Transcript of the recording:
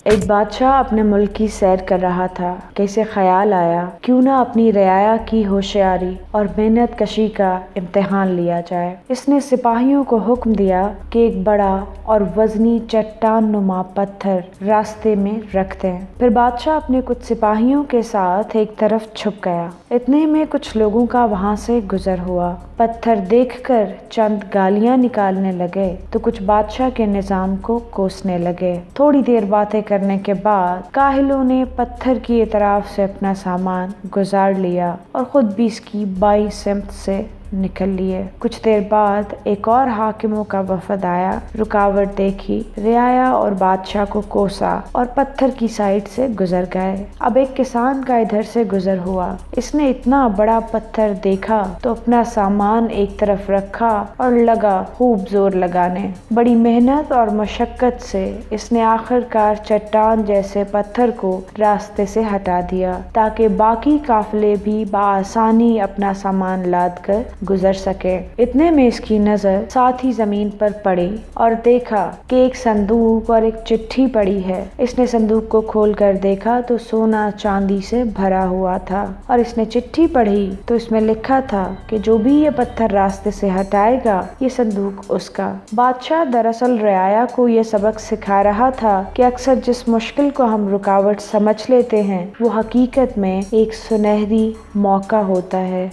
एक बादशाह अपने मुल्क की सैर कर रहा था कि इसे ख्याल आया क्यों ना अपनी रियाया की होशियारी और मेहनत कशी का इम्तिहान लिया जाए। इसने सिपाहियों को हुक्म दिया कि एक बड़ा और वजनी चट्टान नुमा पत्थर रास्ते में रख दें। फिर बादशाह अपने कुछ सिपाहियों के साथ एक तरफ छुप गया। इतने में कुछ लोगों का वहां से गुजर हुआ। पत्थर देखकर चंद गालियां निकालने लगे तो कुछ बादशाह के निजाम को कोसने लगे। थोड़ी देर बातें करने के बाद काहिलों ने पत्थर की इतराफ से अपना सामान गुजार लिया और खुद भी इसकी बाईं सिमत से निकल लिए। कुछ देर बाद एक और हाकिमों का वफद आया। रुकावट देखी, रियाया और बादशाह को कोसा और पत्थर की साइड से गुजर गए। अब एक किसान का इधर से गुजर हुआ। इसने इतना बड़ा पत्थर देखा तो अपना सामान एक तरफ रखा और लगा खूब जोर लगाने। बड़ी मेहनत और मशक्कत से इसने आखिरकार चट्टान जैसे पत्थर को रास्ते से हटा दिया ताकि बाकी काफिले भी बआसानी अपना सामान लाद कर गुजर सके। इतने में इसकी नजर साथ ही जमीन पर पड़ी और देखा कि एक संदूक और एक चिट्ठी पड़ी है। इसने संदूक को खोलकर देखा तो सोना चांदी से भरा हुआ था और इसने चिट्ठी पढ़ी तो इसमें लिखा था कि जो भी ये पत्थर रास्ते से हटाएगा ये संदूक उसका। बादशाह दरअसल रियाया को ये सबक सिखा रहा था कि अक्सर जिस मुश्किल को हम रुकावट समझ लेते हैं वो हकीकत में एक सुनहरी मौका होता है।